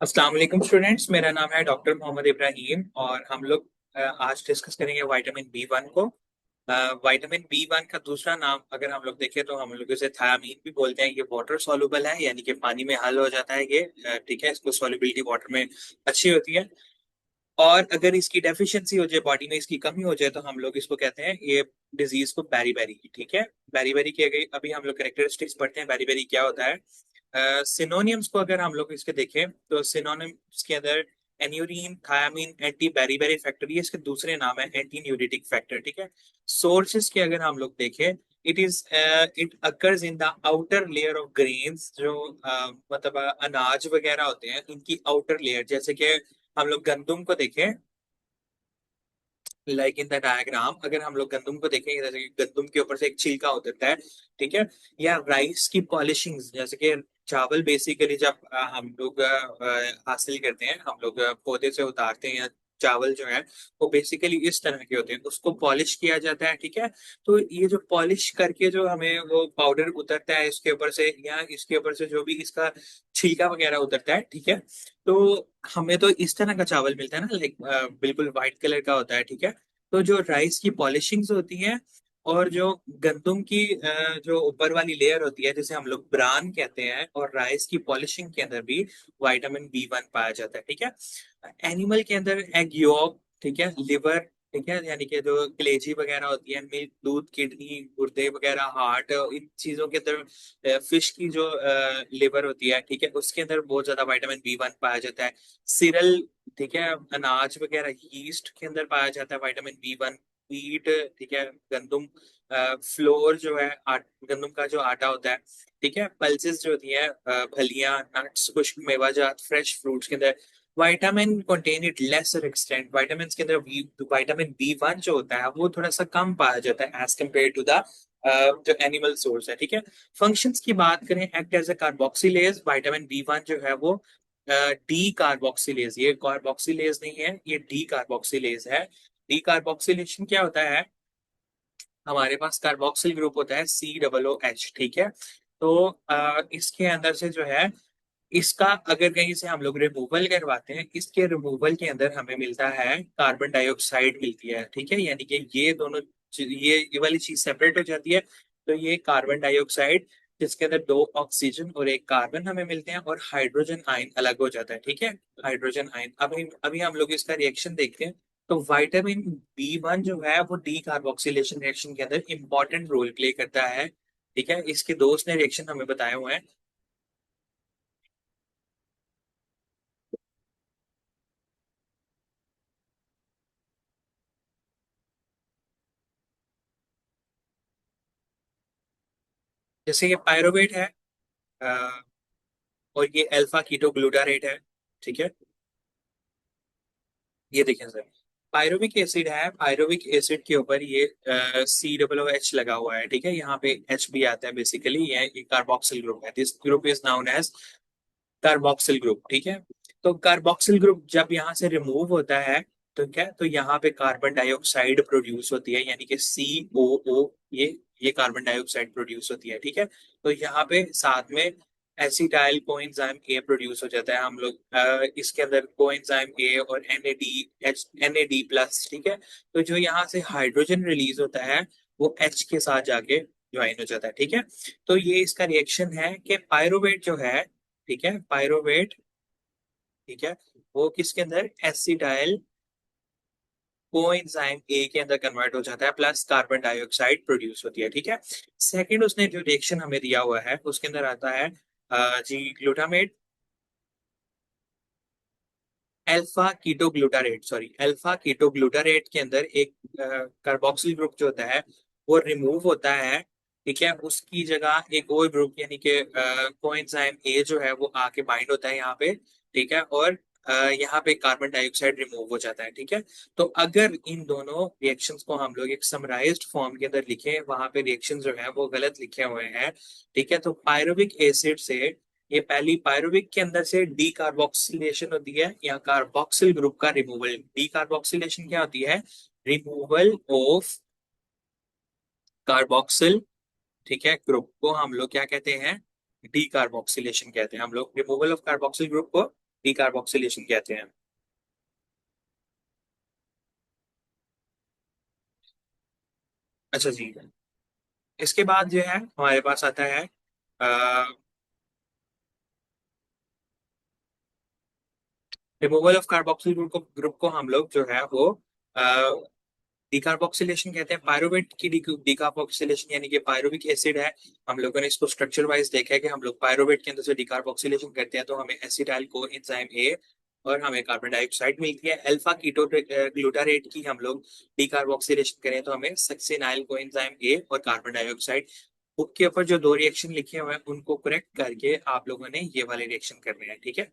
अस्सलाम वालेकुम स्टूडेंट्स, मेरा नाम है डॉक्टर मोहम्मद इब्राहिम और हम लोग आज डिस्कस करेंगे विटामिन बी वन को। विटामिन बी वन का दूसरा नाम अगर हम लोग देखें तो हम लोग इसे थायामीन भी बोलते हैं। ये वाटर सॉल्युबल है, यानी कि पानी में हल हो जाता है ये। ठीक है, इसको सॉल्युबिलिटी वाटर में अच्छी होती है। और अगर इसकी डेफिशिएंसी हो जाए, बॉडी में इसकी कमी हो जाए, तो हम लोग इसको कहते हैं ये डिजीज को बैरी बैरी की। ठीक है, बैरी बैरी की अगर अभी हम लोग कैरेक्टरिस्टिक्स पढ़ते हैं बैरी बैरी क्या होता है। सिनोनियम्स को अगर हम लोग इसके देखें तो सिनोनिम्स के अंदर एन्यूरीन, थायामीन, एंटी बेरीबेरी फैक्टर, ये इसके दूसरे नाम है एंटी न्यूरिटिक फैक्टर। ठीक है, सोर्सेज के अगर हम लोग देखें, it occurs in the outer layer of grains, जो मतलब अनाज वगैरह होते हैं इनकी आउटर लेयर। जैसे कि हम लोग गंदुम को देखें, लाइक इन द डायग्राम, अगर हम लोग गंदुम को देखेंगे जैसे कि गंदुम के ऊपर से एक छिलका होता है। ठीक है, या राइस की पॉलिशिंग, जैसे कि चावल बेसिकली जब हम लोग हासिल करते हैं, हम लोग पौधे से उतारते हैं, या चावल जो है वो बेसिकली इस तरह के होते हैं, उसको पॉलिश किया जाता है। ठीक है, तो ये जो पॉलिश करके जो हमें वो पाउडर उतरता है इसके ऊपर से, या इसके ऊपर से जो भी इसका छिलका वगैरह उतरता है, ठीक है, तो हमें तो इस तरह का चावल मिलता है ना, लाइक बिल्कुल व्हाइट कलर का होता है। ठीक है, तो जो राइस की पॉलिशिंग्स होती हैं और जो गंदुम की जो ऊपर वाली लेयर होती है जिसे हम लोग ब्रान कहते हैं, और राइस की पॉलिशिंग के अंदर भी विटामिन बी वन पाया जाता है। ठीक है, एनिमल के अंदर एग योक, ठीक है, लिवर, ठीक है, यानी कि जो कलेजी वगैरह होती है, मिल्क, दूध, किडनी, गुर्दे वगैरह, हार्ट, इन चीजों के अंदर फिश की जो लिवर होती है, ठीक है, उसके अंदर बहुत ज्यादा विटामिन बी वन पाया जाता है। सिरल, ठीक है, अनाज वगैरह, यीस्ट के अंदर पाया जाता है विटामिन बी वन। व्हीट, ठीक है, गंदुम, फ्लोर जो है गंदुम का जो आटा होता है, ठीक है, पल्सेस जो होती है, फलियां, नट्स, खुश्क मेवाजात, फ्रेश फ्रूट्स के अंदर vitamin contain it lesser extent. Vitamin के अंदर विटामिन बी वन जो होता है वो थोड़ा सा कम पाया जाता है एज कम्पेयर टू द जो एनिमल सोर्स है। ठीक है, फंक्शंस की बात करें, act as a carboxylase, vitamin B one जो है वो डी कार्बोक्सिलेज, ये कार्बोक्सिलेज नहीं है, ये डी कार्बोक्सिलेज है। डी कार्बोक्सिलेशन क्या होता है, हमारे पास कार्बोक्सिल ग्रुप होता है COOH। ठीक है, तो इसके अंदर से जो है, इसका अगर कहीं से हम लोग रिमूवल करवाते हैं, इसके रिमूवल के अंदर हमें मिलता है कार्बन डाइऑक्साइड मिलती है। ठीक है, यानी कि ये दोनों ये वाली चीज सेपरेट हो जाती है। तो ये कार्बन डाइऑक्साइड जिसके अंदर दो ऑक्सीजन और एक कार्बन हमें मिलते हैं, और हाइड्रोजन आयन अलग हो जाता है। ठीक है, हाइड्रोजन आयन, अभी अभी हम लोग इसका रिएक्शन देखते हैं। तो विटामिन बी वन जो है वो डी कार्बोक्सिलेशन रिएक्शन के अंदर इंपॉर्टेंट रोल प्ले करता है। ठीक है, इसके दोस्त ने रिएक्शन हमें बताए हुए हैं। जैसे ये पायरोवेट है, अ, और ये अल्फा कीटो ग्लूटारेट है। ठीक है, ये देखें सर, पायरोविक एसिड है, पायरोविक एसिड के ऊपर ये COOH लगा हुआ है। ठीक है, यहाँ पे H भी आता है, बेसिकली ये कार्बोक्सिल ग्रुप है। This group is known as carboxyl group. ठीक है, तो कार्बोक्सिल ग्रुप जब यहाँ से रिमूव होता है, तो क्या, तो यहाँ पे कार्बन डाइऑक्साइड प्रोड्यूस होती है, यानी कि COO, ये कार्बन डाइऑक्साइड प्रोड्यूस होती है। ठीक है, तो यहाँ पे साथ में एसिटाइल कोएंजाइम ए प्रोड्यूस हो जाता है। हम लोग इसके अंदर कोएंजाइम ए और NAD प्लस। ठीक है, तो जो यहाँ से हाइड्रोजन रिलीज होता है वो H के साथ जाके ज्वाइन हो जाता है। ठीक है, तो ये इसका रिएक्शन है कि पायरोवेट जो है, ठीक है, पायरोवेट, ठीक है, वो किसके अंदर एसिटाइल कोएंजाइम ए के अंदर कन्वर्ट हो जाता है, प्लस कार्बन डाइऑक्साइड प्रोड्यूस होती है। ठीक है, सेकंड उसने जो रिएक्शन हमें दिया हुआ है उसके अंदर आता है जी glutamate, alpha keto glutarate, sorry, alpha keto glutarate के अंदर एक कार्बोक्सिल ग्रुप जो होता है वो रिमूव होता है। ठीक है, उसकी जगह एक और ग्रुप यानी कि कोएंजाइम ए जो है वो आके बाइंड होता है यहाँ पे। ठीक है, और यहाँ पे कार्बन डाइऑक्साइड रिमूव हो जाता है। ठीक है, तो अगर इन दोनों रिएक्शंस को हम लोग एक समराइज्ड फॉर्म के अंदर लिखें, वहां पे रिएक्शन जो है वो गलत लिखे हुए हैं। ठीक है, तो पायरुविक एसिड से, ये पहली पायरुविक के अंदर से डी कार्बोक्सिलेशन होती है, या कार्बोक्सिल ग्रुप का रिमूवल। डी कार्बोक्सिलेशन क्या होती है, रिमूवल ऑफ कार्बोक्सिल, ठीक है, ग्रुप को हम लोग क्या कहते हैं, डी कार्बोक्सिलेशन कहते हैं। हम लोग रिमूवल ऑफ कार्बोक्सिल ग्रुप को डिकार्बोक्सिलेशन कहते हैं। अच्छा जी। इसके बाद जो है हमारे पास आता है रिमूवल ऑफ कार्बोक्सिल ग्रुप को हम लोग जो है वो डिकार्बोक्सिलेशन कहते हैं। पायरुवेट की डिकार्बोक्सिलेशन यानी कि पायरुविक एसिड है। हम लोगों ने इसको स्ट्रक्चर वाइज देखा है कि हम लोग पायरुवेट के अंदर से डिकार्बोक्सिलेशन करते हैं तो हमें एसिटाइल को एंजाइम ए और हमें कार्बन डाइऑक्साइड मिलती है। अल्फा कीटो ग्लूटारेट की हम लोग डिकार्बोक्सिलेशन करें तो हमें सक्सिनाइल को एंजाइम ए और कार्बन डाइऑक्साइड। बुक के ऊपर जो दो रिएक्शन लिखे हुए हैं उनको करेक्ट करके आप लोगों ने ये वाले रिएक्शन करने हैं, ठीक है।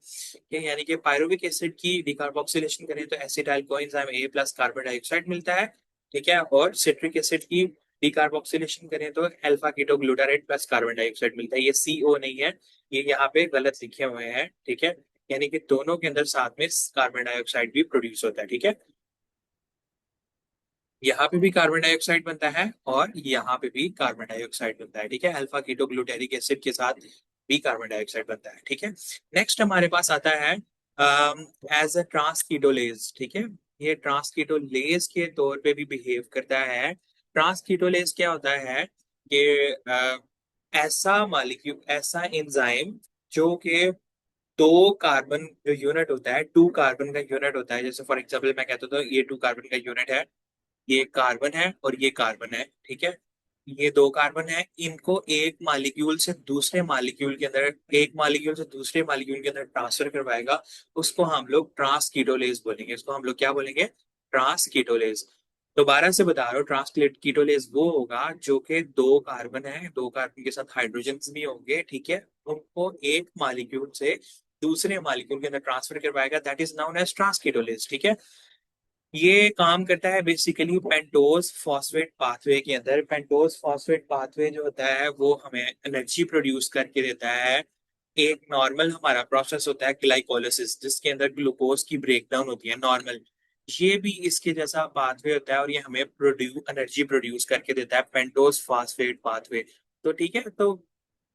ये यानी कि पायरुविक एसिड की डिकार्बोक्सिलेशन करें तो acetyl coenzyme A plus carbon dioxide मिलता है, ठीक है। और सिट्रिक एसिड की डिकार्बोक्सिलेशन करें तो alpha keto glutarate plus carbon dioxide मिलता है। ये CO नहीं है, ये यहाँ पे गलत लिखे हुए हैं, ठीक है। यानी कि दोनों के अंदर साथ में कार्बन डाइऑक्साइड भी प्रोड्यूस होता है, ठीक है। यहाँ पे भी कार्बन डाइऑक्साइड बनता है और यहाँ पे भी कार्बन डाइऑक्साइड बनता है, ठीक है। अल्फा कीटो ग्लूटेरिक एसिड के साथ भी कार्बन डाइऑक्साइड बनता है, ठीक है। नेक्स्ट हमारे पास आता है एज अ ट्रांसकीटोलेज, ठीक है। ये ट्रांसकीटोलेज के तौर पे भी बिहेव करता है। ट्रांसकीटोलेज क्या होता है कि ऐसा मालिक्यूल, ऐसा एंजाइम जो कि दो कार्बन जो यूनिट होता है, टू कार्बन का यूनिट होता है। जैसे फॉर एग्जाम्पल मैं कहता हूँ ये टू कार्बन का यूनिट है, ये कार्बन है और ये कार्बन है, ठीक है। ये दो कार्बन है, इनको एक मालिक्यूल से दूसरे मालिक्यूल के अंदर, एक मालिक्यूल से दूसरे मालिक्यूल के अंदर ट्रांसफर करवाएगा, उसको हम लोग ट्रांसकीटोलेज बोलेंगे। इसको हम लोग क्या बोलेंगे? ट्रांसकीटोलेज। दोबारा से बता रहा हूँ, ट्रांसकीटोलेज वो होगा जो कि दो कार्बन है, दो कार्बन के साथ हाइड्रोजन भी होंगे, ठीक है। उनको एक मालिक्यूल से दूसरे मालिक्यूल के अंदर ट्रांसफर करवाएगा, दैट इज नाउन एज ट्रांसकीटोलेज, ठीक है। ये काम करता है बेसिकली पेंटोज फॉस्फेट पाथवे के अंदर। पेंटोज फॉस्फेट पाथवे जो होता है वो हमें एनर्जी प्रोड्यूस करके देता है। एक नॉर्मल हमारा प्रोसेस होता है ग्लाइकोलिसिस, जिसके अंदर ग्लूकोज की ब्रेकडाउन होती है नॉर्मल। ये भी इसके जैसा पाथवे होता है और ये हमें एनर्जी प्रोड्यूस करके देता है, पेंटोज फॉस्फेट पाथवे। तो ठीक है, तो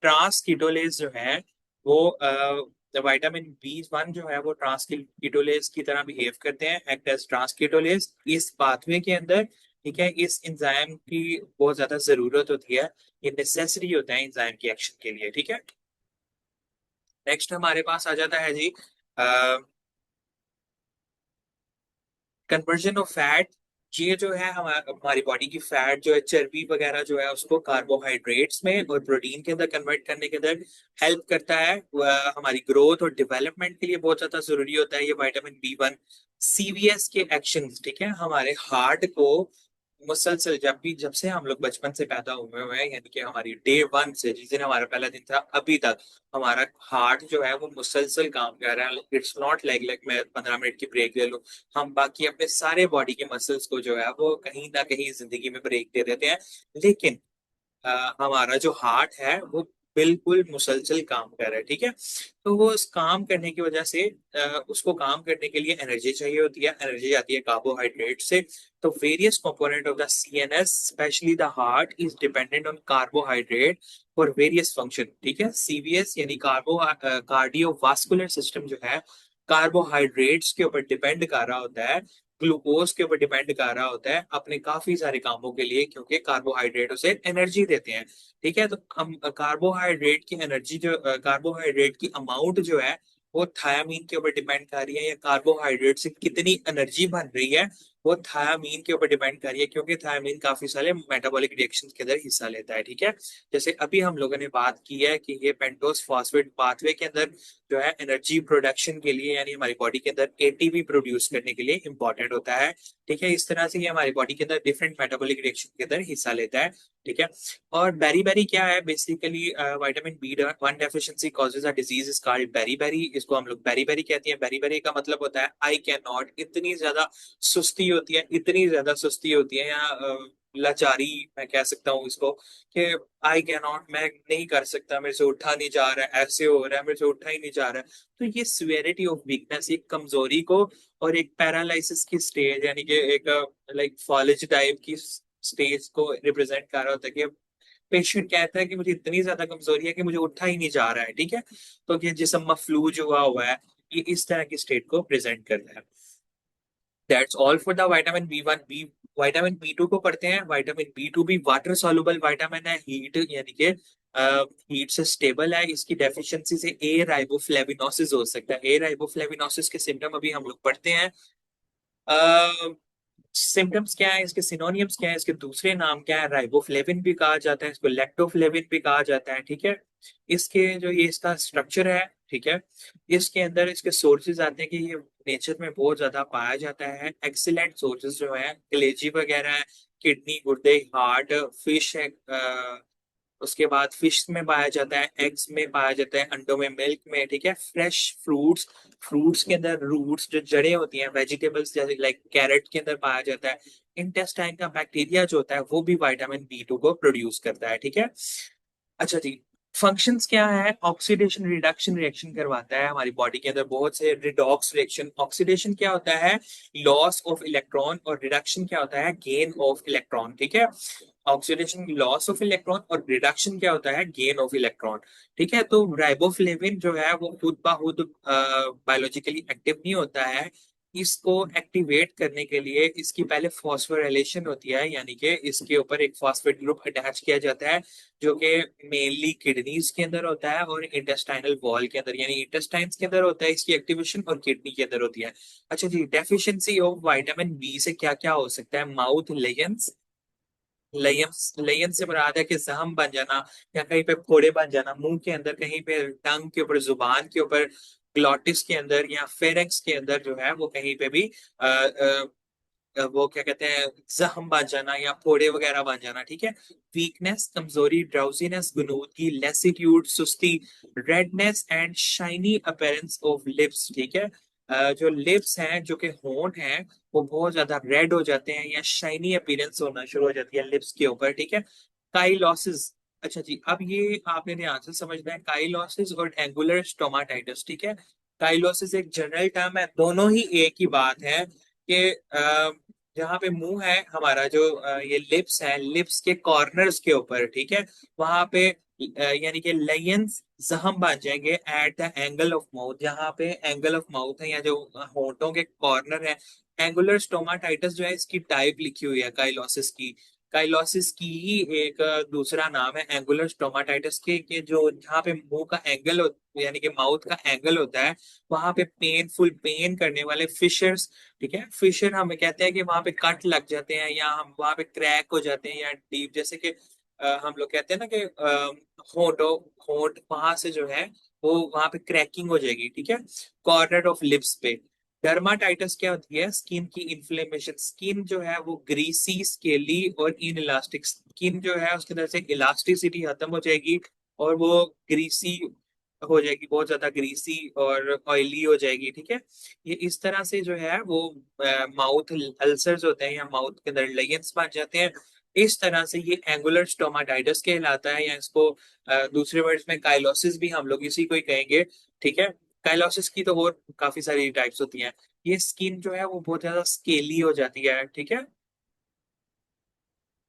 ट्रांस कीटोलेज जो है वो विटामिन B1 जो है वो ट्रांस कीटोलेज की तरह बिहेव करते हैं, एक्ट एज ट्रांस कीटोलेज इस पाथवे के अंदर, ठीक है। इस एंजाइम की बहुत ज्यादा जरूरत होती है, ये नेसेसरी होता है एंजाइम की एक्शन के लिए, ठीक है। नेक्स्ट हमारे पास आ जाता है जी कन्वर्जन ऑफ फैट। ये जो है हमारी बॉडी की फैट जो है, चर्बी वगैरह जो है, उसको कार्बोहाइड्रेट्स में और प्रोटीन के अंदर कन्वर्ट करने के अंदर हेल्प करता है। वह हमारी ग्रोथ और डेवलपमेंट के लिए बहुत ज्यादा जरूरी होता है ये विटामिन B1। CVS के एक्शंस, ठीक है, हमारे हार्ट को मुसलसल जब से हम लोग बचपन से पैदा हुए हुए हैं, यानी कि हमारी डे 1 से, जिस दिन हमारा पहला दिन था अभी तक, हमारा हार्ट जो है वो मुसलसल काम कर रहा है। इट्स नॉट लाइक मैं 15 मिनट की ब्रेक ले लूं। हम बाकी अपने सारे बॉडी के मसल्स को जो है वो कहीं ना कहीं जिंदगी में ब्रेक दे देते हैं, लेकिन हमारा जो हार्ट है वो बिल्कुल मुसलसल काम कर रहा है, ठीक है। तो वो उस काम करने की वजह से उसको काम करने के लिए एनर्जी चाहिए होती है। एनर्जी आती है कार्बोहाइड्रेट से। तो various component of the CNS, specially the heart, is dependent on carbohydrate for various function, ठीक है। CVS यानी कार्डियोवास्कुलर सिस्टम जो है, कार्बोहाइड्रेट्स के ऊपर डिपेंड कर रहा होता है, ग्लूकोज के ऊपर डिपेंड कर रहा होता है अपने काफी सारे कामों के लिए, क्योंकि कार्बोहाइड्रेट उसे एनर्जी देते हैं, ठीक है। तो हम कार्बोहाइड्रेट की एनर्जी जो कार्बोहाइड्रेट की अमाउंट जो है वो थायामीन के ऊपर डिपेंड कर रही है, या कार्बोहाइड्रेट से कितनी एनर्जी बन रही है वो थायामीन के ऊपर डिपेंड कर रही है, क्योंकि थायामीन काफी सारे मेटाबॉलिक रिएक्शन के अंदर हिस्सा लेता है, ठीक है। जैसे अभी हम लोगों ने बात की है कि ये पेंटोस फॉस्फेट पाथवे के अंदर जो है एनर्जी प्रोडक्शन के लिए, यानी हमारी बॉडी के अंदर ATP प्रोड्यूस करने के लिए इंपॉर्टेंट होता है, ठीक है। इस तरह से ये हमारी बॉडी के अंदर डिफरेंट मेटाबॉलिक रिएक्शन के अंदर हिस्सा लेता है, ठीक है। और बेरी बेरी क्या है? Basically vitamin B1 deficiency causes a disease is called beri beri. इसको हम लोग बेरी बेरी कहते हैं। बेरी बेरी का मतलब होता है आई कैन नॉट। इतनी ज्यादा सुस्ती होती है, इतनी ज्यादा सुस्ती होती है, या लाचारी मैं कह सकता हूँ इसको, कि आई कैन नॉट, मैं नहीं कर सकता, मेरे से उठा नहीं जा रहा है, ऐसे हो रहा है, मेरे से उठा ही नहीं जा रहा है। तो ये सिवियरिटी ऑफ वीकनेस, एक कमजोरी को और एक पैरालिसिस की स्टेज, यानी कि एक लाइक फॉलेज टाइप की स्टेज को रिप्रेजेंट कर रहा होता है, कि पेशेंट कहता है कि मुझे इतनी ज्यादा कमजोरी है कि मुझे उठा ही नहीं जा रहा है, ठीक है। तो कि जिसम मफलूज हुआ हुआ है, ये इस तरह की स्टेट को प्रेजेंट करता है। That's all for the vitamin B1। B vitamin B2 को पढ़ते हैं। विटामिन B2 भी वाटर सॉल्युबल विटामिन है, हीट यानी कि हीट से स्टेबल है। इसकी डेफिशिएंसी से ए राइबोफ्लेविनोसिस हो सकता है। ए राइबोफ्लेविनोसिस के सिम्टम अभी हम लोग पढ़ते हैं। सिम्टम्स क्या है, इसके सिनोनियम्स क्या है, इसके दूसरे नाम क्या है? राइबोफ्लेविन भी कहा जाता है, इसको लैक्टोफ्लेविन भी कहा जाता है, ठीक है। इसके जो ये इसका स्ट्रक्चर है, ठीक है, इसके अंदर इसके सोर्सेज आते हैं कि ये नेचर में बहुत ज्यादा पाया जाता है। एक्सीलेंट सोर्सेज जो है कलेजी वगैरह है, किडनी, गुर्दे, हार्ट, फिश है, उसके बाद फिश में पाया जाता है, एग्स में पाया जाता है, अंडों में, मिल्क में, ठीक है। फ्रेश फ्रूट्स, फ्रूट्स के अंदर रूट्स जो जड़ें होती हैं, वेजिटेबल्स जैसे लाइक कैरेट के अंदर पाया जाता है। इंटेस्टाइन का बैक्टीरिया जो होता है वो भी विटामिन B2 को प्रोड्यूस करता है, ठीक है। अच्छा जी, फंक्शंस क्या है? ऑक्सीडेशन रिडक्शन रिएक्शन करवाता है हमारी बॉडी के अंदर, बहुत से रिडॉक्स रिएक्शन। ऑक्सीडेशन क्या होता है? लॉस ऑफ इलेक्ट्रॉन, और रिडक्शन क्या होता है? गेन ऑफ इलेक्ट्रॉन, ठीक है। ऑक्सीडेशन लॉस ऑफ इलेक्ट्रॉन, और रिडक्शन क्या होता है? गेन ऑफ इलेक्ट्रॉन, ठीक है। तो राइबोफ्लेविन जो है वो खुद ब खुद बायोलॉजिकली एक्टिव नहीं होता है। इसको एक्टिवेट करने के लिए इसकी पहले फॉस्फोराइलेशन होती है, यानी कि इसके ऊपर एक फॉस्फेट ग्रुप अटैच किया जाता है, जो कि मेनली किडनीज के अंदर होता है और इंटेस्टाइनल वॉल के अंदर, यानी इंटेस्टाइन्स के अंदर होता है इसकी एक्टिवेशन, और किडनी के अंदर होती है। अच्छा जी, डेफिशिएंसी ऑफ विटामिन B से क्या क्या हो सकता है? माउथ लेयंस, लेयंस लेयन से मुराद है कि जहम बन जाना, या कहीं पे फोड़े बन जाना मुंह के अंदर, कहीं पे टंग के ऊपर, जुबान के ऊपर, ग्लॉटिस के अंदर या फेरेंक्स के अंदर जो है वो कहीं पे भी वो क्या कहते हैं, जख्म बन जाना या फोड़े वगैरह बन जाना, ठीक है। वीकनेस, कमजोरी, ड्राउजीनेस, गुनूदगी, लेसिट्यूड, सुस्ती, redness and shiny appearance of lips, ठीक है। जो लिप्स हैं, जो कि होंठ हैं, वो बहुत ज्यादा रेड हो जाते हैं या शाइनी अपीयरेंस होना शुरू हो जाती है लिप्स के ऊपर, ठीक है। काइलोसिस, अच्छा जी, अब ये आपने ध्यान से समझना है, काइलोसिस और एंगुलर स्टोमाटाइटिस, ठीक है। काइलोसिस एक जनरल टर्म है, दोनों ही एक ही बात है कि जहाँ पे मुंह है हमारा, जो ये लिप्स है, लिप्स के कॉर्नर्स के ऊपर, ठीक है, वहां पे यानी कि लेयंस जख्म बन जाएंगे at the angle of mouth, जहाँ पे एंगल ऑफ माउथ है या जो होंठों के कॉर्नर है। एंगुलर स्टोमाटाइटिस जो है इसकी टाइप लिखी हुई है काइलोसिस की। काइलोसिस की ही एक दूसरा नाम है एंगुलर स्टोमाटाइटिस के जो जहाँ पे मुंह का एंगल यानी कि माउथ का एंगल होता है, वहां पे पेनफुल, पेन करने वाले फिशर्स, ठीक है। फिशर हमें कहते हैं कि वहां पे कट लग जाते हैं, या हम वहां पे क्रैक हो जाते हैं, या डीप, जैसे कि हम लोग कहते हैं ना कि होठो होठ वहां से जो है वो वहां पे क्रैकिंग हो जाएगी, ठीक है, कॉर्नर ऑफ लिप्स पे। डर्माटाइटिस क्या होती है? स्किन की इन्फ्लेमेशन, स्किन जो है वो ग्रीसी, स्केली और इन इलास्टिक, स्किन जो है उसके अंदर से इलास्टिसिटी खत्म हो जाएगी, और वो ग्रीसी हो जाएगी, बहुत ज्यादा ग्रीसी और ऑयली हो जाएगी, ठीक है। ये इस तरह से जो है वो माउथ अल्सर्स होते हैं, या माउथ के अंदर लेयंस बन जाते हैं। इस तरह से ये एंगुलर स्टोमाटाइटिस कहलाता है, या इसको दूसरे वर्ड्स में काइलोसिस भी हम लोग इसी को ही कहेंगे, ठीक है। काइलोसिस की तो और काफी सारी टाइप्स होती हैं। ये स्किन जो है वो बहुत ज्यादा स्केली हो जाती है, ठीक है।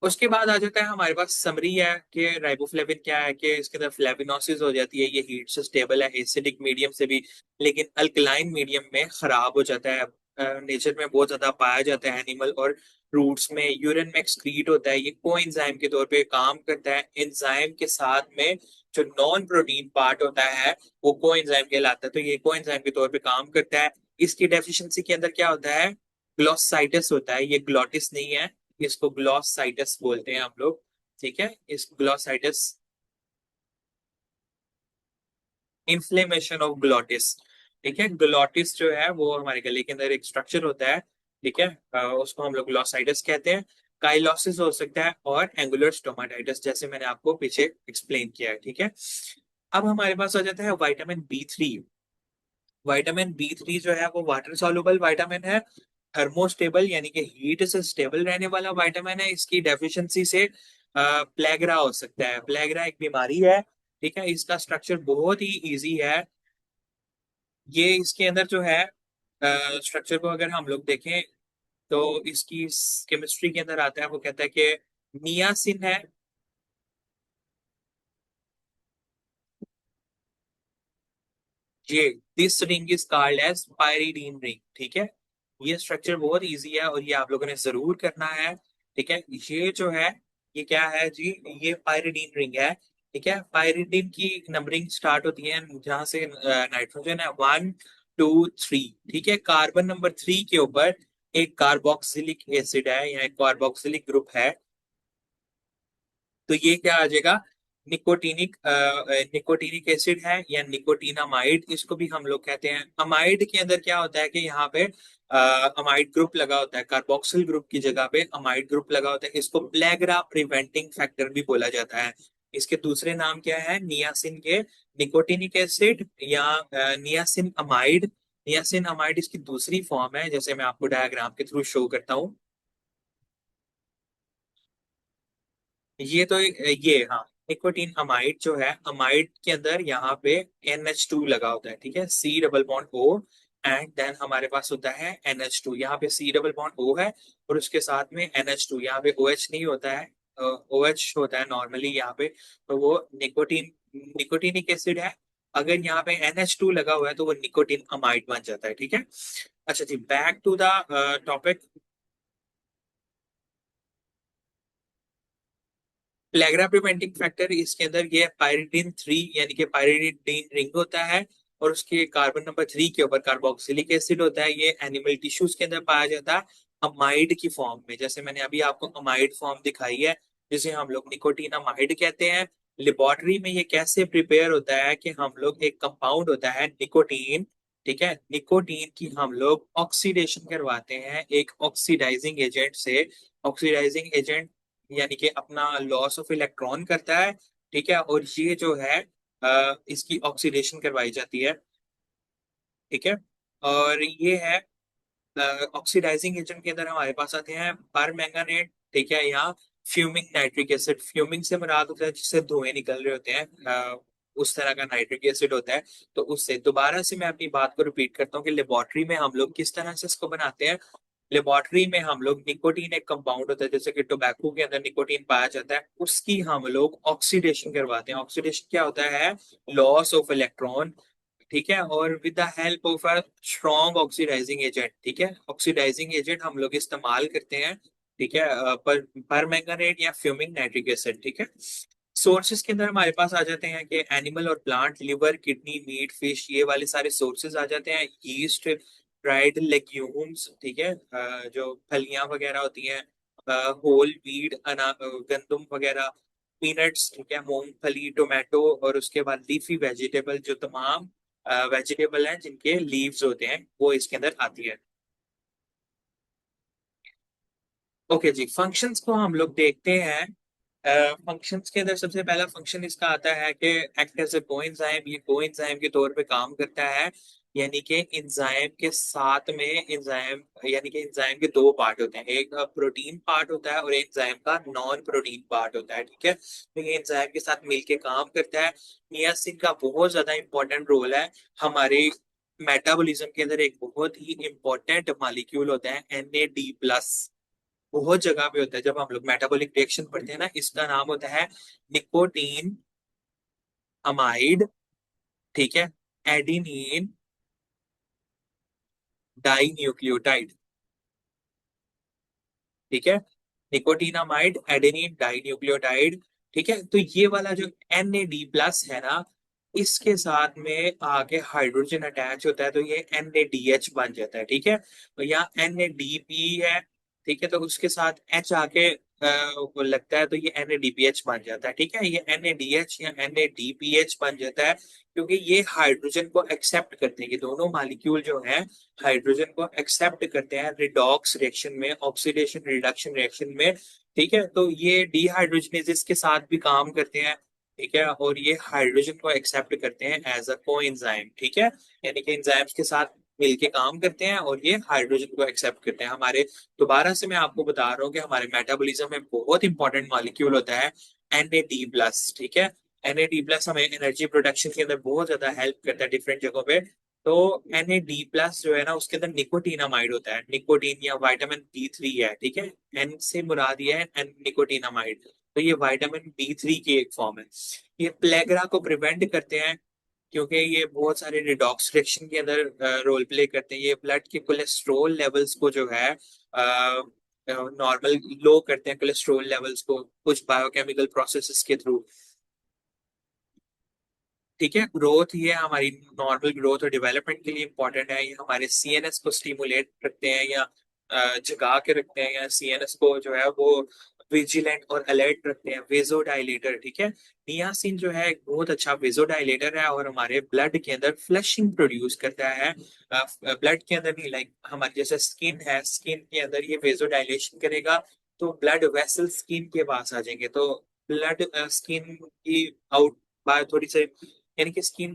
उसके बाद आ जाता है हमारे पास समरी है कि राइबोफ्लेविन क्या है, कि इसके अंदर फ्लेविनोसिस हो जाती है, ये हीट से स्टेबल है, एसिडिक मीडियम से भी, लेकिन अल्कलाइन मीडियम में खराब हो जाता है। नेचर में बहुत ज्यादा पाया जाता है एनिमल और फ्रूट्स में, यूरिन में एक्सक्रीट होता है, ये कोएंजाइम के तौर पे काम करता है। एंजाइम के साथ में जो नॉन प्रोटीन पार्ट होता है वो कोएंजाइम कहलाता है, तो ये कोएंजाइम के तौर पे काम करता है। इसकी डेफिशिएंसी के अंदर क्या होता है? ग्लोसाइटिस होता है, ये ग्लोटिस नहीं है, इसको ग्लॉसाइटिस बोलते हैं हम लोग, ठीक है। इस ग्लॉसाइटिस, इन्फ्लेमेशन ऑफ ग्लॉटिस, ठीक है। ग्लॉटिस जो है वो हमारे गले के अंदर एक स्ट्रक्चर होता है, ठीक है। उसको हम लोग ग्लॉसाइटिस कहते हैं। काइलोसिस हो सकता है, और एंगुलर स्टोमाटाइटिस, जैसे मैंने आपको पीछे एक्सप्लेन किया है, ठीक है। अब हमारे पास आ जाता है विटामिन B3। विटामिन B3 जो है वो वाटर सॉल्युबल विटामिन है, थर्मोस्टेबल यानी कि हीट से स्टेबल रहने वाला विटामिन है। इसकी डेफिशिएंसी से प्लेगरा हो सकता है। प्लेगरा एक बीमारी है, ठीक है। इसका स्ट्रक्चर बहुत ही इजी है। ये इसके अंदर जो है स्ट्रक्चर को अगर हम लोग देखें, तो इसकी केमिस्ट्री के अंदर आता है, वो कहता है कि नियासिन है, ये this ring is called as pyridine ring, ठीक है। ये स्ट्रक्चर बहुत इजी है और ये आप लोगों ने जरूर करना है, ठीक है। ये जो है, ये क्या है जी, ये पायरिडीन रिंग है, ठीक है। पायरिडीन की नंबरिंग स्टार्ट होती है जहां से नाइट्रोजन है 1 2 3, ठीक है। कार्बन नंबर 3 के ऊपर एक कार्बोक्सिलिक एसिड है या एक कार्बोक्सिलिक ग्रुप है, तो ये क्या आ जाएगा, निकोटीनिक निकोटीनिक एसिड है या निकोटीनामाइड, इसको भी हम लोग कहते हैं। अमाइड के अंदर क्या होता है कि यहाँ पे अमाइड ग्रुप लगा होता है, कार्बोक्सिल ग्रुप की जगह पे अमाइड ग्रुप लगा होता है। इसको प्लेग्रा प्रिवेंटिंग फैक्टर भी बोला जाता है। इसके दूसरे नाम क्या है, नियासिन के निकोटीनिक एसिड या नियासिन अमाइड। नियासिन अमाइड इसकी दूसरी फॉर्म है, जैसे मैं आपको डायग्राम के थ्रू शो करता हूँ। ये तो ये हाँ, निकोटीन अमाइड जो है, अमाइड के अंदर यहाँ पे NH2 लगा होता है, ठीक है, C double bond O, and then हमारे पास होता है NH2, यहाँ पे C डबल बॉन्ड O है और उसके साथ में NH2, यहाँ पे OH नहीं होता है, OH होता है नॉर्मली यहाँ पे, तो वो निकोटीन निकोटीनिक एसिड है। अगर यहाँ पे NH2 लगा हुआ है तो वो निकोटीन अमाइड बन जाता है, ठीक है। अच्छा जी, बैक टू द टॉपिक। प्लेग्रा प्रिवेंटिंग फैक्टर इसके अंदर ये पायरिडीन 3 यानी कि पायरिडीन रिंग होता है, और उसके कार्बन नंबर 3 के ऊपर कार्बोक्सिलिक एसिड होता है। ये एनिमल टिश्यूज के अंदर पाया जाता है अमाइड की फॉर्म में, जैसे मैंने अभी आपको अमाइड फॉर्म दिखाई है, जिसे हम लोग निकोटीन अमाइड कहते हैं। लेबोरेटरी में ये कैसे प्रिपेयर होता है कि हम लोग, एक कंपाउंड होता है निकोटीन, ठीक है, निकोटीन की हम लोग ऑक्सीडेशन करवाते हैं एक ऑक्सीडाइजिंग एजेंट से। ऑक्सीडाइजिंग एजेंट यानी कि अपना लॉस ऑफ इलेक्ट्रॉन करता है, ठीक है, और ये जो है इसकी ऑक्सीडेशन करवाई जाती है, ठीक है। और ये है ऑक्सीडाइजिंग एजेंट के अंदर हमारे पास आते हैं परमैंगनेट, ठीक है, या फ्यूमिंग नाइट्रिक एसिड। फ्यूमिंग से मुराद होता है जिससे धुएं निकल रहे होते हैं, उस तरह का नाइट्रिक एसिड होता है। तो उससे दोबारा से मैं अपनी बात को रिपीट करता हूँ कि लेबोरेटरी में हम लोग किस तरह से इसको बनाते हैं। लेबोरेटरी में हम लोग, निकोटीन एक कंपाउंड होता है, जैसे कि टोबैको के अंदर निकोटीन पाया जाता है, उसकी हम लोग ऑक्सीडेशन करवाते हैं। ऑक्सीडेशन क्या होता है, लॉस ऑफ इलेक्ट्रॉन, ठीक है, और with the help of a strong oxidizing agent, ठीक है। ऑक्सीडाइजिंग एजेंट हम लोग इस्तेमाल करते हैं, ठीक है, पर परमैंगनेट या फ्यूमिंग नाइट्रिक एसिड, ठीक है। सोर्सेज के अंदर हमारे पास आ जाते हैं कि एनिमल और plant, liver, kidney, meat, fish, ये वाले सारे सोर्सेज आ जाते हैं। यीस्ट, ड्राइड लेग्यूम्स, ठीक है, जो फलियां वगैरह होती हैं, होल व्हीट, गंदम वगैरह, पीनट्स, ठीक है, मूंगफली, टोमेटो, और उसके बाद लीफी वेजिटेबल, जो तमाम वेजिटेबल हैं जिनके लीव्स होते हैं, वो इसके अंदर आती है। ओके जी, फंक्शंस को हम लोग देखते हैं। फंक्शंस के अंदर सबसे पहला फंक्शन इसका आता है कि एक्ट एज ए कोएंजाइम, ये कोएंजाइम के तौर पे काम करता है। यानी कि एंजाइम के साथ में एंजाइम, यानी कि एंजाइम के दो पार्ट होते हैं, एक प्रोटीन पार्ट होता है और एंजाइम का नॉन प्रोटीन पार्ट होता है, ठीक है। तो ये एंजाइम के साथ मिलके काम करता है। नियासिन का बहुत ज्यादा इंपॉर्टेंट रोल है हमारे मेटाबॉलिज्म के अंदर। एक बहुत ही इंपॉर्टेंट मॉलिक्यूल होता है NAD+, बहुत जगह पे होता है। जब हम लोग मेटाबॉलिक रिएक्शन पढ़ते हैं ना, इसका नाम होता है निकोटीन अमाइड, ठीक है, एडिनिन डाई न्यूक्लियोटाइड, ठीक है, निकोटीनामाइड एडेनिन डाई न्यूक्लियोटाइड, ठीक है। तो ये वाला जो NAD+ है ना, इसके साथ में आके हाइड्रोजन अटैच होता है तो ये NADH बन जाता है, ठीक है। तो यहाँ NADP है, ठीक है, तो उसके साथ H आके वो लगता है तो ये NADPH बन जाता है, ठीक है। ये NADH या NADPH बन जाता है क्योंकि ये हाइड्रोजन को एक्सेप्ट करते हैं। ये दोनों मॉलिक्यूल जो है हाइड्रोजन को एक्सेप्ट करते हैं रिडॉक्स रिएक्शन में, ऑक्सीडेशन रिडक्शन रिएक्शन में, ठीक है। तो ये डिहाइड्रोजनेजेस के साथ भी काम करते हैं, ठीक है, और ये हाइड्रोजन को एक्सेप्ट करते हैं एज अ कोएंजाइम, ठीक है। यानी कि एंजाइम्स के साथ मिलके काम करते हैं और ये हाइड्रोजन को एक्सेप्ट करते हैं हमारे। दोबारा से मैं आपको बता रहा हूँ कि हमारे मेटाबॉलिज्म में बहुत इंपॉर्टेंट मॉलिक्यूल होता है NAD+, ठीक है। NAD+ हमें एनर्जी प्रोडक्शन के अंदर बहुत ज्यादा हेल्प करता है डिफरेंट जगहों पे। तो NAD+ जो है ना, उसके अंदर निकोटीनामाइड होता है, निकोटीन या विटामिन B3 है, ठीक है। एन से मुराद ये है निकोटीनामाइड, तो ये विटामिन B3 की एक फॉर्म है। ये प्लेगरा को प्रिवेंट करते हैं, क्योंकि ये बहुत सारे रिडॉक्स रिएक्शन के अंदर रोल प्ले करते हैं। ये ब्लड के कोलेस्ट्रॉल लेवल्स को जो है नॉर्मल लो करते हैं, कोलेस्ट्रॉल लेवल्स को कुछ बायोकेमिकल प्रोसेसेस के थ्रू। ठीक है, ग्रोथ ये हमारी नॉर्मल ग्रोथ और डेवलपमेंट के लिए इंपॉर्टेंट है। ये हमारे सीएनएस को स्टिमुलेट करते हैं या जगा के रखते हैं, या सीएनएस को जो है वो विजिलेंट और अलर्ट रखते हैं। वेजोडाइलेटर, ठीक है, नियासिन जो है एक बहुत अच्छा वेजोडाइलेटर है और हमारे ब्लड के अंदर फ्लशिंग प्रोड्यूस करता है। ब्लड के अंदर नहीं, लाइक हमारे जैसे स्किन है, स्किन के अंदर ये वेजोडाइलेशन करेगा तो ब्लड वेसल स्किन के पास आ जाएंगे, तो ब्लड स्किन की आउट बाय थोड़ी सी, यानी कि स्किन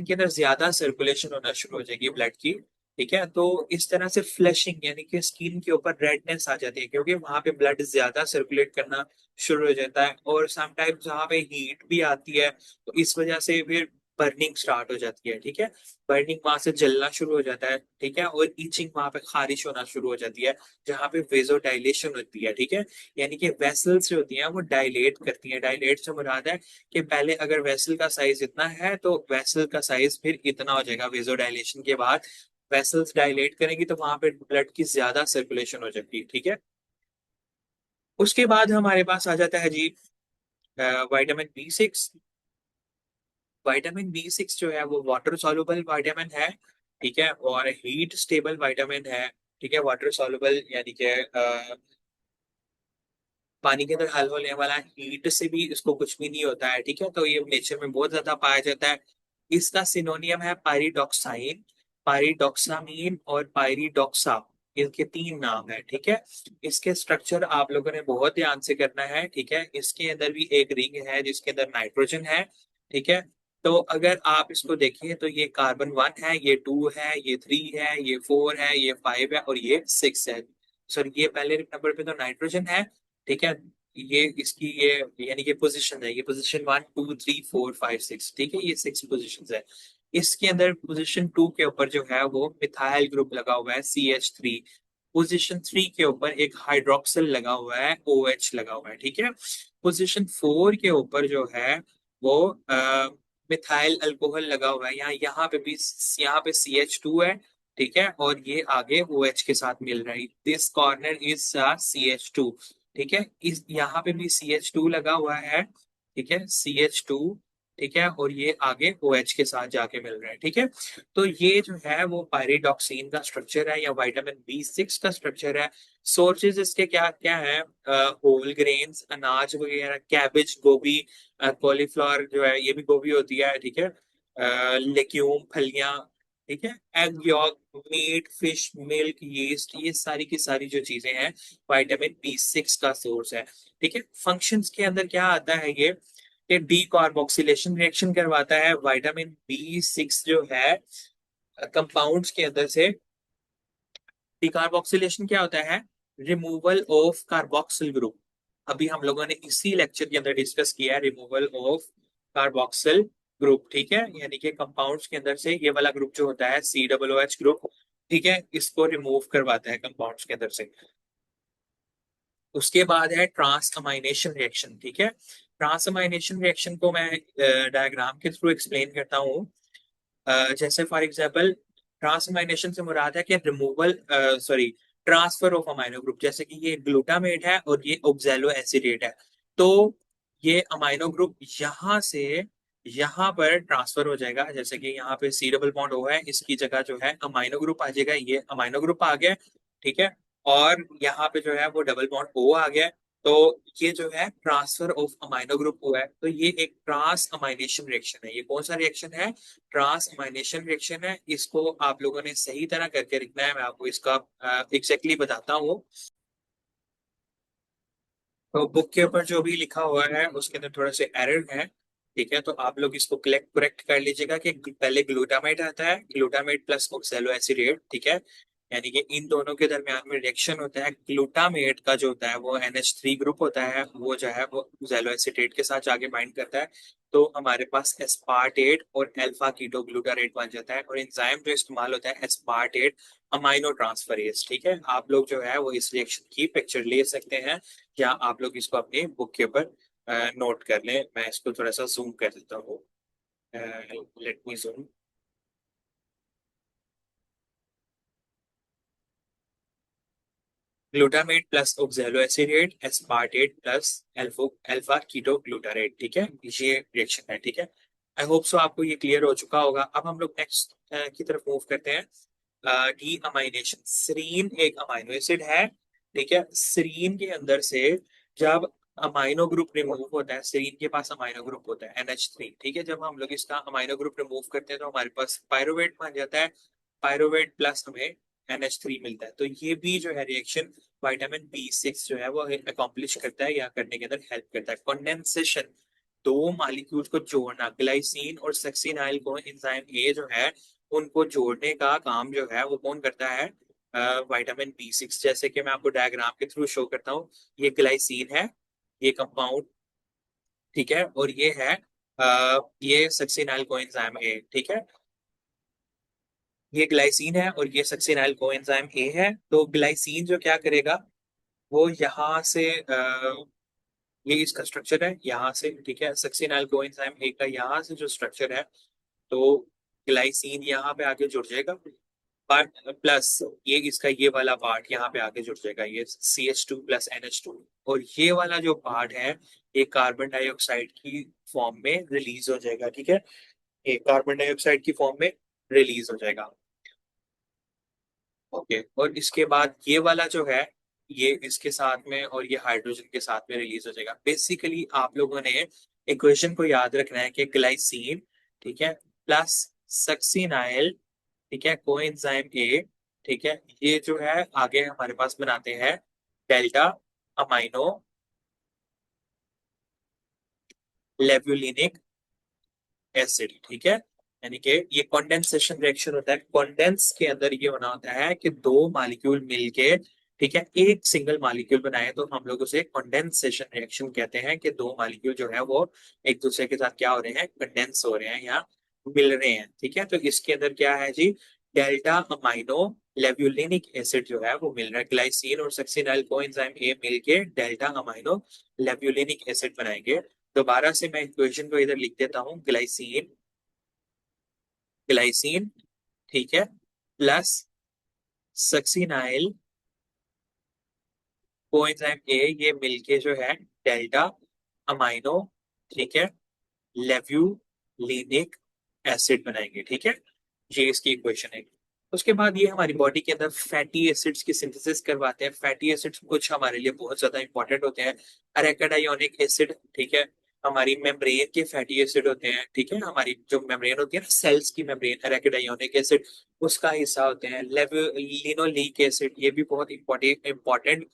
के अंदर ज्यादा सर्कुलेशन होना शुरू हो जाएगी ब्लड की। ठीक है, तो इस तरह से फ्लशिंग यानी कि स्किन के ऊपर रेडनेस आ जाती है, क्योंकि वहां पे ब्लड ज्यादा सर्कुलेट करना शुरू हो जाता है। और समटाइम्स वहां पे हीट भी आती है, तो इस वजह से फिर बर्निंग स्टार्ट हो जाती है। ठीक है, बर्निंग वहां से जलना शुरू हो जाता है। ठीक है, और ईचिंग वहां पे खारिश होना शुरू हो जाती है, जहाँ पे वेजो डायलेशन होती है। ठीक है, यानी कि वेसल्स जो होती हैं वो डायलेट करती हैं। डायलेट से मुराद है कि पहले अगर वेसल का साइज इतना है तो वेसल का साइज फिर इतना हो जाएगा। वेजो डायलेशन के बाद वेसल्स डायलेट करेंगी तो वहां पे ब्लड की ज्यादा सर्कुलेशन हो जाएगी। ठीक है, उसके बाद हमारे पास आ जाता है जी विटामिन बी 6। विटामिन बी 6 जो है वो वाटर सॉल्युबल विटामिन है। ठीक है, और हीट स्टेबल विटामिन है। ठीक है, वाटर सॉल्युबल यानी कि पानी के अंदर हल होने वाला, हीट से भी इसको कुछ भी नहीं होता है। ठीक है, तो ये नेचर में बहुत ज्यादा पाया जाता है। इसका सिनोनियम है पायरिडॉक्साइन, पायरिडॉक्सामीन और पायरिडॉक्सा। इनके तीन नाम है। ठीक है, इसके स्ट्रक्चर आप लोगों ने बहुत ध्यान से करना है। ठीक है, इसके अंदर भी एक रिंग है जिसके अंदर नाइट्रोजन है। ठीक है, तो अगर आप इसको देखिए तो ये कार्बन 1 है, ये 2 है, ये 3 है, ये 4 है, ये 5 है और ये 6 है। सर ये पहले नंबर पे तो नाइट्रोजन है। ठीक है, ये इसकी ये यानी कि पोजीशन है, ये पोजीशन 1 2 3 4 5 6। ठीक है, ये 6 पोजीशन है। इसके अंदर पोजीशन 2 के ऊपर जो है वो मिथाइल ग्रुप लगा हुआ है CH3। पोजीशन 3 के ऊपर एक हाइड्रोक्सिल लगा हुआ है, OH लगा हुआ है। ठीक है, पोजीशन 4 के ऊपर जो है वो मिथाइल अल्कोहल लगा हुआ है। यहाँ पे भी, यहाँ पे CH2 है। ठीक है, और ये आगे OH के साथ मिल रहा है। This corner is CH2। ठीक है, इस यहाँ पे भी CH2 लगा हुआ है। ठीक है, CH2। ठीक है, और ये आगे OH के साथ जाके मिल रहा है। ठीक है, तो ये जो है वो पायरिडॉक्सिन का स्ट्रक्चर है या विटामिन बी 6 का स्ट्रक्चर है। सोर्सेज इसके क्या क्या है? होल ग्रेन्स, अनाज वगैरह, कैबेज, गोभी, कॉलीफ्लावर जो है ये भी गोभी होती है। ठीक है, लेग्यूम, फलियां। ठीक है, egg yolk, meat, fish, milk, yeast, ये सारी की सारी जो चीजें हैं विटामिन बी 6 का सोर्स है। ठीक है, फंक्शंस के अंदर क्या आता है ये कि डीकार्बोक्सिलेशन रिएक्शन करवाता है। विटामिन बी 6 जो है कंपाउंड्स के अंदर से, डिकार्बोक्सिलेशन क्या होता है? Removal of carboxyl group. अभी हम लोगों ने इसी लेक्चर के अंदर डिस्कस किया है रिमूवल ऑफ कार्बोक्सिल ग्रुप। ठीक है, यानी कि कंपाउंड्स के अंदर से ये वाला ग्रुप जो होता है COOH ग्रुप, ठीक है, इसको रिमूव करवाता है कंपाउंड्स के अंदर से। उसके बाद है ट्रांस अमाइनेशन रिएक्शन। ठीक है, ट्रांस अमाइनेशन रिएक्शन को मैं डायग्राम के थ्रू एक्सप्लेन करता हूँ। जैसे फॉर एग्जांपल, ट्रांसअमाइनेशन से मुराद है कि removal, sorry, transfer of amino group. जैसे कि ये ग्लूटामेट है और ये ऑक्सैलो एसिडेट है, तो ये अमाइनो ग्रुप यहाँ से यहाँ पर ट्रांसफर हो जाएगा। जैसे कि यहाँ पे C डबल बॉन्ड O है, इसकी जगह जो है अमाइनो ग्रुप आ जाएगा। ये अमाइनो ग्रुप आ गया। ठीक है, और यहाँ पे जो है वो डबल बॉन्ड O आ गया। तो ये जो है ट्रांसफर ऑफ अमाइनो ग्रुप हुआ है, तो ये एक ट्रांस अमाइनेशन रिएक्शन है। ये कौन सा रिएक्शन है? ट्रांस अमाइनेशन रिएक्शन है। इसको आप लोगों ने सही तरह करके लिखना है, मैं आपको इसका एग्जैक्टली बताता हूँ। तो बुक के ऊपर जो भी लिखा हुआ है उसके अंदर थोड़ा से एरर है। ठीक है, तो आप लोग इसको करेक्ट कर लीजिएगा कि पहले ग्लूटामेट आता है, ग्लूटामेट प्लस ऑक्सैलो एसिडेट। ठीक है, यानी कि इन दोनों के दरमियान में रिएक्शन होता है। ग्लूटामेट का जो होता है वो NH3 ग्रुप होता है, वो जो है वो ऑक्सैलो एसिडेट के साथ आगे बाइंड करता है। तो हमारे पास एस्पार्टेट और अल्फा कीटो ग्लूटारेट बन जाता है। और एंजाइम जो इस्तेमाल होता है एस्पार्टेट अमाइनो ट्रांसफरेज। ठीक है, आप लोग जो है वो इस रिएक्शन की पिक्चर ले सकते हैं या आप लोग इसको अपनी बुक के ऊपर नोट कर लें। मैं इसको थोड़ा सा जूम कर देता हूँ। Let me zoom. Glutamate plus oxaloacetate aspartate plus alpha alpha keto glutarate, ठीक है, ये रिएक्शन है, ठीक है। आई होप सो आपको ये क्लियर हो चुका होगा। अब हम लोग नेक्स्ट की तरफ मूव करते हैं। D amination. सीरीन एक अमाइनो एसिड है, ठीक है। सीरीन के अंदर से जब अमाइनो ग्रुप रिमूव होता है, सीरीन के पास अमाइनो ग्रुप होता है NH3, ठीक है। जब हम लोग इसका अमाइनो ग्रुप रिमूव करते हैं तो हमारे पास पायरुवेट बन जाता है। पायरुवेट प्लस हमें NH3 मिलता है। तो ये भी जो है रिएक्शन विटामिन B6 जो है वो अकॉम्प्लिश करता है या करने के अंदर हेल्प करता है। कंडेंसेशन, दो मालिक्यूल्स को जोड़ना, ग्लाइसिन और सक्सिनाइल को एंजाइम ए जो है उनको जोड़ने का काम जो है वो कौन करता है? Vitamin B6। जैसे कि मैं आपको डायग्राम के थ्रू शो करता हूँ। ये ग्लाइसिन है, ये कंपाउंड, ठीक है, और ये है ये सक्सिनाइल कोएंजाइम ए, ठीक है। ये ग्लाइसिन है और ये सक्सिनाइल कोएंजाइम ए है। तो ग्लाइसिन जो क्या करेगा, वो यहाँ से ये इसका स्ट्रक्चर है यहाँ से, ठीक है। सक्सिनाइल कोएंजाइम ए का यहाँ से जो स्ट्रक्चर है, तो ग्लाइसिन यहाँ पे आके जुड़ जाएगा। पार्ट प्लस ये इसका ये वाला पार्ट यहाँ पे आके जुड़ जाएगा, ये CH2 प्लस NH2। और ये वाला जो पार्ट है, ये कार्बन डाइऑक्साइड की फॉर्म में रिलीज हो जाएगा, ठीक है। ये कार्बन डाइऑक्साइड की फॉर्म में रिलीज हो जाएगा। ओके, और इसके बाद ये वाला जो है, ये इसके साथ में और ये हाइड्रोजन के साथ में रिलीज हो जाएगा। बेसिकली आप लोगों ने इक्वेशन को याद रखना है कि ग्लाइसिन, ठीक है, प्लस सक्सिनाइल, ठीक है, कोएंजाइम ए, ठीक है, ये जो है आगे हमारे पास बनाते हैं डेल्टा अमाइनो लेब्यूलिनिक एसिड, ठीक है। यानी कि ये कंडेंसेशन रिएक्शन होता है। कंडेंस के अंदर ये होना होता है कि दो मॉलिक्यूल मिलके, ठीक है, एक सिंगल मॉलिक्यूल बनाए, तो हम लोग उसे कंडेंसेशन रिएक्शन कहते हैं कि दो मॉलिक्यूल जो है वो एक दूसरे के साथ क्या हो रहे हैं, कंडेंस हो रहे हैं या मिल रहे हैं, ठीक है। तो इसके अंदर क्या है जी, डेल्टा अमाइनो लेब्यूलिनिक एसिड जो है वो मिल रहा है। ग्लाइसिन और सक्सिनाइल कोएंजाइम ए मिलके डेल्टा अमाइनो लेब्यूलिनिक एसिड बनाएंगे। दोबारा से मैं इक्वेशन को इधर लिख देता हूँ। ग्लाइसिन, ग्लाइसिन, ठीक है, प्लस सक्सिनाइल कोएंजाइम ए, ये मिलके जो है डेल्टा अमाइनो, ठीक है, लेब्यूलिनिक एसिड बनाएंगे, ठीक है। ये इसकी इक्वेशन है। उसके बाद ये हमारी बॉडी के अंदर फैटी एसिड्स की सिंथेसिस करवाते हैं। फैटी एसिड्स कुछ हमारे लिए बहुत ज्यादा इंपॉर्टेंट होते हैं। अरेकाडायोनिक एसिड, ठीक है, हमारी मेम्ब्रेन के फैटी एसिड होते हैं, ठीक है। हमारी जो मेम्ब्रेन होती है ना, सेल्स की मेम्ब्रेन, अरेकाडायोनिक एसिड उसका हिस्सा होते हैं। लिनोलिक एसिड, ये भी बहुत इंपॉर्टेंट इंपॉर्टेंट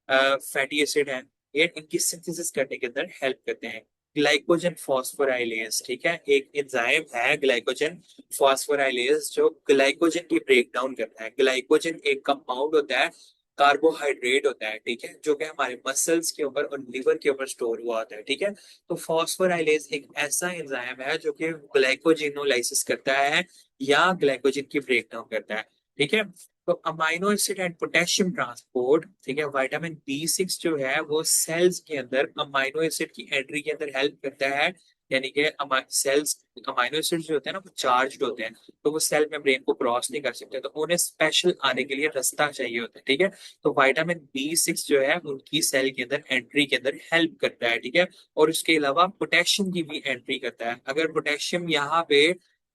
फैटी एसिड है। ये इनकी सिंथेसिस करने के अंदर हेल्प करते हैं। ग्लाइकोजन फॉस्फोराइलेज, ठीक है, एक एंजाइम है ग्लाइकोजन फॉस्फोराइलेज जो ग्लाइकोजन की ब्रेक डाउन करता है। ग्लाइकोजन एक कंपाउंड होता है, कार्बोहाइड्रेट होता है, ठीक है, जो कि हमारे मसल्स के ऊपर और लिवर के ऊपर स्टोर हुआ होता है, ठीक है। तो फॉस्फोराइलेज एक ऐसा एंजाइम है जो कि ग्लाइकोजिनोलाइसिस करता है या ग्लाइकोजन की ब्रेक डाउन करता है, ठीक है। तो amino acid and potassium transport, ठीक है, विटामिन B6 जो है वो सेल्स के अंदर अमाइनो एसिड की एंट्री के अंदर हेल्प करता है। यानी कि सेल्स, अमाइनो एसिड जो होते हैं ना वो चार्ज्ड होते हैं, तो वो सेल मेम्ब्रेन को क्रॉस नहीं कर सकते, तो उन्हें स्पेशल आने के लिए रास्ता चाहिए होता है, ठीक है। तो विटामिन B6 जो है उनकी सेल के अंदर एंट्री के अंदर हेल्प करता है, ठीक है। और उसके अलावा पोटेशियम की भी एंट्री करता है। अगर पोटेशियम यहाँ पे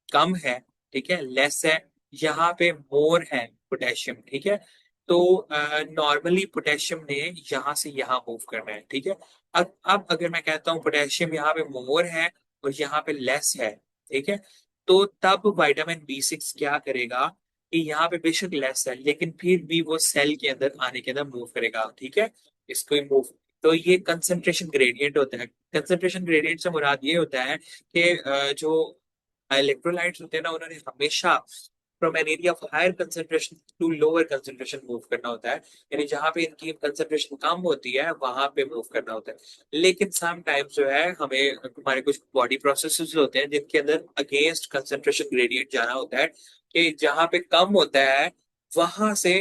कम है, ठीक है, लेस है, यहाँ पे मोर है पोटेशियम, ठीक है। तो नॉर्मली पोटेशियम ने यहाँ से यहाँ मूव करना है, ठीक है। अब अगर मैं कहता हूँ पोटेशियम यहाँ पे मोर है और यहाँ पे लेस है, ठीक है, तो तब विटामिन B6 क्या करेगा कि यहाँ पे बेशक लेस है लेकिन फिर भी वो सेल के अंदर आने के अंदर मूव करेगा, ठीक है। इसको मूव, तो ये कंसंट्रेशन ग्रेडियंट होता है। कंसंट्रेशन ग्रेडियंट से मुराद ये होता है कि जो इलेक्ट्रोलाइट्स होते हैं ना, उन्होंने हमेशा from an area of higher concentration to lower concentration move करना होता है। यानी जहां पे इनकी कंसंट्रेशन कम होती है वहां पे मूव करना होता है। लेकिन सम टाइम्स जो है हमें हमारे कुछ बॉडी प्रोसेसेस होते हैं जिनके अंदर अगेंस्ट कंसंट्रेशन ग्रेडियंट जाना होता है, कि जहां पे कम होता है वहां से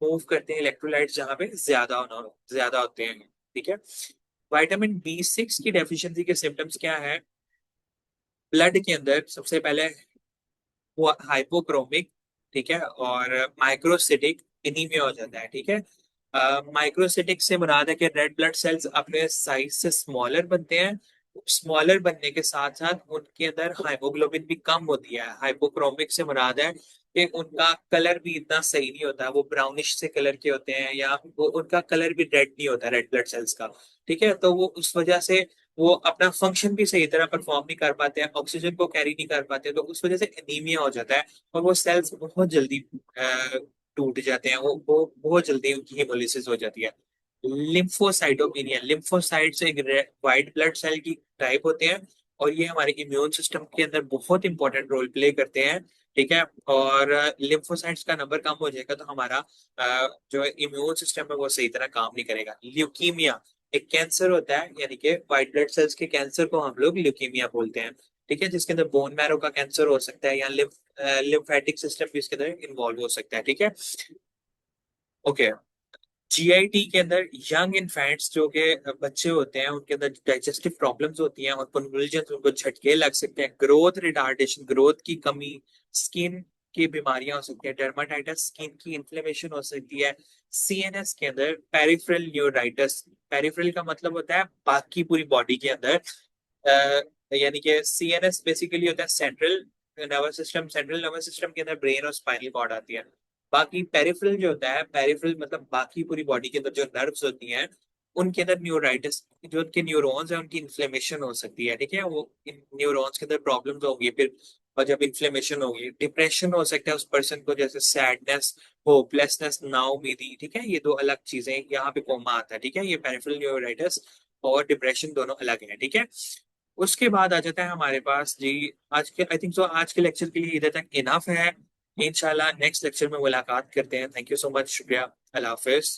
मूव करते हैं इलेक्ट्रोलाइट्स जहां पे ज्यादा होना ज्यादा होते हैं, ठीक है। विटामिन B6 की डेफिशिएंसी के सिम्टम्स क्या है? ब्लड के अंदर सबसे पहले वो हाइपोक्रोमिक, ठीक है, और माइक्रोसिटिक एनीमिया हो जाता है, ठीक है। माइक्रोसिटिक से मुराद है कि रेड ब्लड सेल्स अपने साइज से स्मॉलर बनते हैं। स्मॉलर बनने के साथ साथ उनके अंदर हाइमोग्लोबिन भी कम होती है। हाइपोक्रोमिक से मुराद है कि उनका कलर भी इतना सही नहीं होता, वो ब्राउनिश से कलर के होते हैं, या वो उनका कलर भी रेड नहीं होता रेड ब्लड सेल्स का, ठीक है। तो वो उस वजह से वो अपना फंक्शन भी सही तरह परफॉर्म नहीं कर पाते हैं, ऑक्सीजन को कैरी नहीं कर पाते, तो उस वजह से एनीमिया हो जाता है। और वो सेल्स बहुत जल्दी टूट जाते हैं, वो बहुत जल्दी उनकी हेमोलिसिस हो जाती है। लिम्फोसाइटोपेनिया, लिम्फोसाइट्स एक व्हाइट ब्लड सेल की टाइप होते हैं, और ये हमारे इम्यून सिस्टम के अंदर बहुत इंपॉर्टेंट रोल प्ले करते हैं, ठीक है। और लिम्फोसाइट्स का नंबर कम हो जाएगा तो हमारा जो इम्यून सिस्टम है वो सही तरह काम नहीं करेगा। ल्यूकीमिया एक कैंसर होता है, यानी कि व्हाइट ब्लड सेल्स के कैंसर को हम लोग ल्यूकीमिया बोलते हैं, ठीक है, जिसके अंदर बोन मैरो का कैंसर हो सकता है, या लिम्फेटिक सिस्टम भी इसके अंदर इन्वॉल्व हो सकता है, ठीक है। ओके। जीआईटी के अंदर यंग इन्फेंट्स जो के बच्चे होते हैं उनके अंदर डाइजेस्टिव प्रॉब्लम्स होती हैं, और कन्वल्जन्स, उनको झटके लग सकते हैं, ग्रोथ रिटार्डेशन, ग्रोथ की कमी, स्किन की बीमारियां हो सकती है, डर्माटाइटिस, स्किन की इन्फ्लेमेशन हो सकती है। सीएनएस के अंदर पेरिफेरल न्यूराइटिस, पेरिफेरल का मतलब होता है बाकी पूरी बॉडी के अंदर, यानी कि सीएनएस बेसिकली होता है central nervous system, central nervous system के अंदर ब्रेन और स्पाइनल कॉर्ड आती है। बाकी पेरिफेरल जो होता है, पेरिफेरल मतलब बाकी पूरी बॉडी के अंदर जो नर्व्स होती हैं उनके अंदर न्यूराइटिस, जो उनके न्यूरॉन्स है उनकी इन्फ्लेमेशन हो सकती है, ठीक है, वो इन न्यूरॉन्स के अंदर प्रॉब्लम्स होंगी फिर। और जब इन्फ्लेमेशन होगी, डिप्रेशन हो सकता है उस पर्सन को, जैसे सैडनेस, होपलेसनेस, नाउमीदी, ठीक है, ये दो अलग चीजें, यहाँ पे कोमा आता है, ठीक है, ये पेरिफेरल न्यूराइटिस और डिप्रेशन दोनों अलग है, ठीक है। उसके बाद आ जाता है हमारे पास जी, आज के आई थिंक सो आज के लेक्चर के लिए इधर तक इनफ है। इंशाल्लाह नेक्स्ट लेक्चर में मुलाकात करते हैं। थैंक यू सो मच, शुक्रिया, अल्लाह हाफिज।